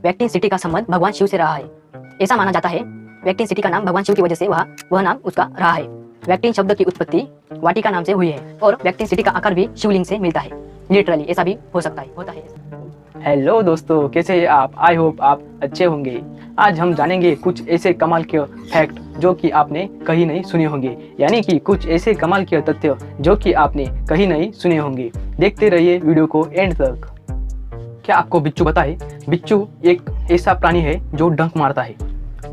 वैक्टिन city का संबंध भगवान शिव से रहा है। ऐसा माना जाता है वैक्टिन सिटी का नाम भगवान शिव की वजह से वह नाम उसका रहा है। वैक्टिन शब्द की उत्पत्ति वाटिका नाम से हुई है और वैक्टिन सिटी का आकार भी शिवलिंग से मिलता है। लिटरली ऐसा भी हो सकता है, होता है। हेलो दोस्तों, कैसे हैं आप? आई होप आप अच्छे होंगे। आज हम जानेंगे कुछ ऐसे कमाल के फैक्ट जो कि आपने कहीं नहीं सुने होंगे, यानी कि कुछ ऐसे कमाल के तथ्य जो कि आपने कहीं नहीं सुने होंगे। देखते रहिए वीडियो को एंड तक। क्या आपको बिच्छू पता है? बिच्छू एक ऐसा प्राणी है जो डंक मारता है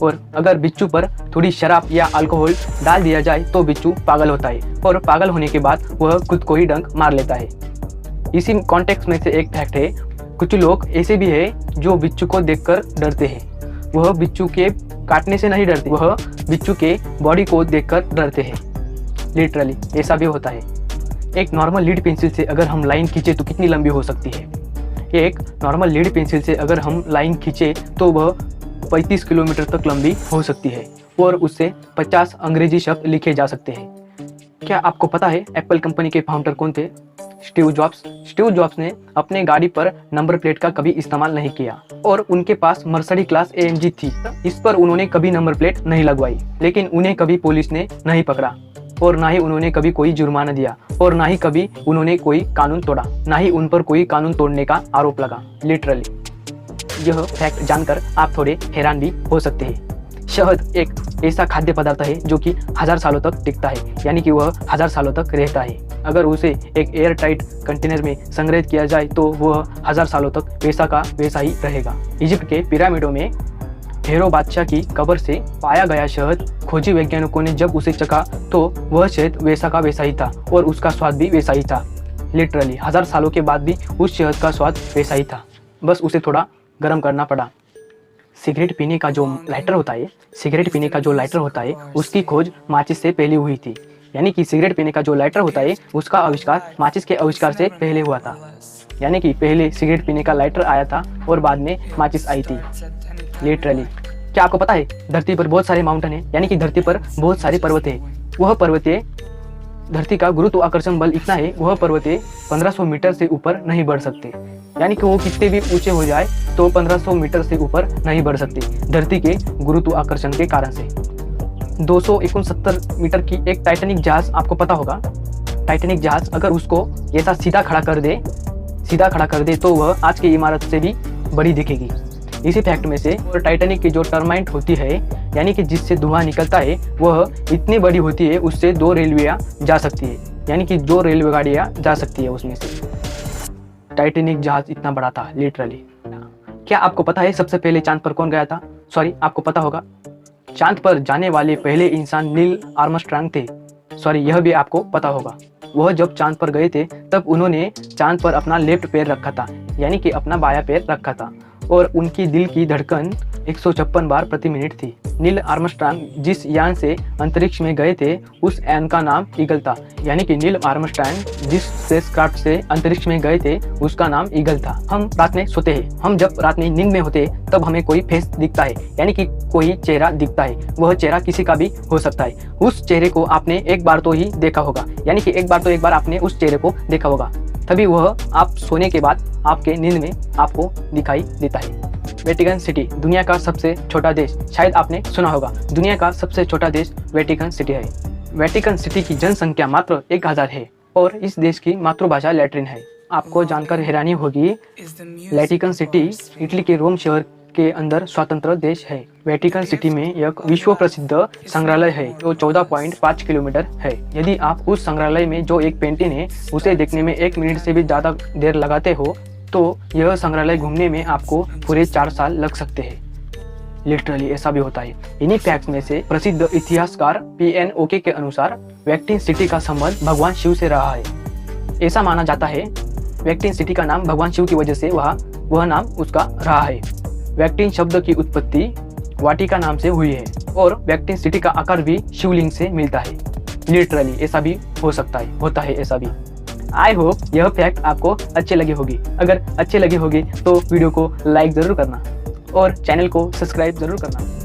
और अगर बिच्छू पर थोड़ी शराब या अल्कोहल डाल दिया जाए तो बिच्छू पागल होता है और पागल होने के बाद वह खुद को ही डंक मार लेता है। इसी कॉन्टेक्स्ट में से एक फैक्ट है, कुछ लोग ऐसे भी हैं जो बिच्छू को देखकर डरते हैं। वह बिच्छू के काटने से नहीं डरते, वह बिच्छू के बॉडी को देखकर डरते हैं। लिटरली ऐसा भी होता है। एक नॉर्मल लीड पेंसिल से अगर हम लाइन खींचे तो कितनी लंबी हो सकती है? एक नॉर्मल लीड पेंसिल से अगर हम लाइन खींचे तो वह 35 किलोमीटर तक लंबी हो सकती है और उससे 50 अंग्रेजी शब्द लिखे जा सकते हैं। क्या आपको पता है एप्पल कंपनी के फाउंडर कौन थे? Steve jobs. स्टीव जॉब्स ने अपने गाड़ी पर नंबर प्लेट का कभी इस्तेमाल नहीं किया और उनके पास मर्सिडीज क्लास AMG थी। इस पर उन्होंने कभी नंबर प्लेट नहीं लगवाई, लेकिन उन्हें कभी पुलिस ने नहीं पकड़ा और ना ही उन्होंने कभी कोई जुर्माना दिया और ना ही कभी उन्होंने कोई कानून तोड़ा, ना ही उन पर कोई कानून तोड़ने का आरोप लगा। लिटरली यह फैक्ट जानकर आप थोड़े हैरान भी हो सकते हैं। शहद एक ऐसा खाद्य पदार्थ है जो कि 1000 सालों तक टिकता है, यानी कि वह 1000 सालों तक रहता है। अगर उसे एक एयर टाइट कंटेनर में संग्रहित किया जाए तो वह 1000 सालों तक वैसा का वैसा ही रहेगा। इजिप्ट के पिरामिडों में फेरो बादशाह की कब्र से पाया गया शहद, खोजी वैज्ञानिकों ने जब उसे चखा तो वह शहद वैसा का वैसा ही था और उसका स्वाद भी वैसा ही था। लिटरली 1000 सालों के बाद भी उस शहद का स्वाद वैसा ही था, बस उसे थोड़ा गर्म करना पड़ा। सिगरेट पीने का जो लाइटर होता है उसकी खोज माचिस से पहले हुई थी, यानी कि सिगरेट पीने का जो लाइटर होता है उसका आविष्कार माचिस के आविष्कार से पहले हुआ था। यानी कि पहले सिगरेट पीने का लाइटर आया था और बाद में माचिस आई थी। लिटरली क्या आपको पता है धरती पर बहुत सारे माउंटेन है, यानी कि धरती पर बहुत सारे पर्वत है। वह पर्वत धरती का गुरुत्वाकर्षण बल इतना है, वह पर्वत 1500 मीटर से ऊपर नहीं बढ़ सकते, यानी कि वो कितने भी ऊंचे हो जाए तो 1500 मीटर से ऊपर नहीं बढ़ सकते धरती के गुरुत्वाकर्षण के कारण से। 269 मीटर की एक टाइटैनिक जहाज आपको पता होगा। टाइटैनिक जहाज अगर उसको ऐसा सीधा खड़ा कर दे तो वह आज की इमारत से भी बड़ी दिखेगी। इसी फैक्ट में से और टाइटैनिक की जो टर्माइट होती है, यानी कि जिससे धुआं निकलता है, वह इतनी बड़ी होती है उससे 2 रेलवे जा सकती है, यानी कि 2 रेलवे गाड़ियाँ जा सकती है उसमें से। टाइटैनिक जहाज इतना बड़ा था। लिटरली क्या आपको पता है सबसे पहले चांद पर कौन गया था? सॉरी, आपको पता होगा चांद पर जाने वाले पहले इंसान नील आर्मस्ट्रांग थे। सॉरी, यह भी आपको पता होगा। वह जब चांद पर गए थे तब उन्होंने चांद पर अपना लेफ्ट पैर रखा था, यानी कि अपना बायां पैर रखा था और उनकी दिल की धड़कन 156 बार प्रति मिनट थी। नील आर्मस्ट्रांग जिस यान से अंतरिक्ष में गए थे उस यान का नाम ईगल था, यानी कि नील आर्मस्ट्रांग जिस स्पेसक्राफ्ट से अंतरिक्ष में गए थे उसका नाम ईगल था। हम रात में सोते हैं, हम जब रात में नींद में होते हैं तब हमें कोई फेस दिखता है, यानी कि कोई चेहरा दिखता है। वह चेहरा किसी का भी हो सकता है। उस चेहरे को आपने एक बार तो ही देखा होगा, यानी कि एक बार आपने उस चेहरे को देखा होगा, तभी वह आप सोने के बाद आपके नींद में आपको दिखाई देता है। वेटिकन सिटी दुनिया का सबसे छोटा देश, शायद आपने सुना होगा, दुनिया का सबसे छोटा देश वेटिकन सिटी है। वेटिकन सिटी की जनसंख्या मात्र 1000 है और इस देश की मातृभाषा लैटिन है। आपको जानकर हैरानी होगी, वेटिकन सिटी इटली के रोम शहर के अंदर स्वतंत्र देश है। वेटिकन सिटी में एक विश्व प्रसिद्ध संग्रहालय है जो 14.5 किलोमीटर है। यदि आप उस संग्रहालय में जो एक पेंटिंग है उसे देखने में 1 मिनट से भी ज़्यादा देर लगाते हो तो यह संग्रहालय घूमने में आपको पूरे 4 साल लग सकते हैं। लिटरली ऐसा भी होता है। इन्हीं फैक्ट्स में से प्रसिद्ध इतिहासकार PNOK के अनुसार वैक्टिन सिटी का संबंध भगवान शिव से रहा है। ऐसा माना जाता है वैक्टिन सिटी का नाम भगवान शिव की वजह से वह नाम उसका रहा है। वैक्टिन शब्द की उत्पत्ति वाटिका नाम से हुई है और वैक्टिन सिटी का आकार भी शिवलिंग से मिलता है। लिटरली ऐसा भी हो सकता है, होता है ऐसा भी। आई होप यह फैक्ट आपको अच्छे लगे होगी। अगर अच्छे लगे होगे तो वीडियो को लाइक ज़रूर करना और चैनल को सब्सक्राइब ज़रूर करना।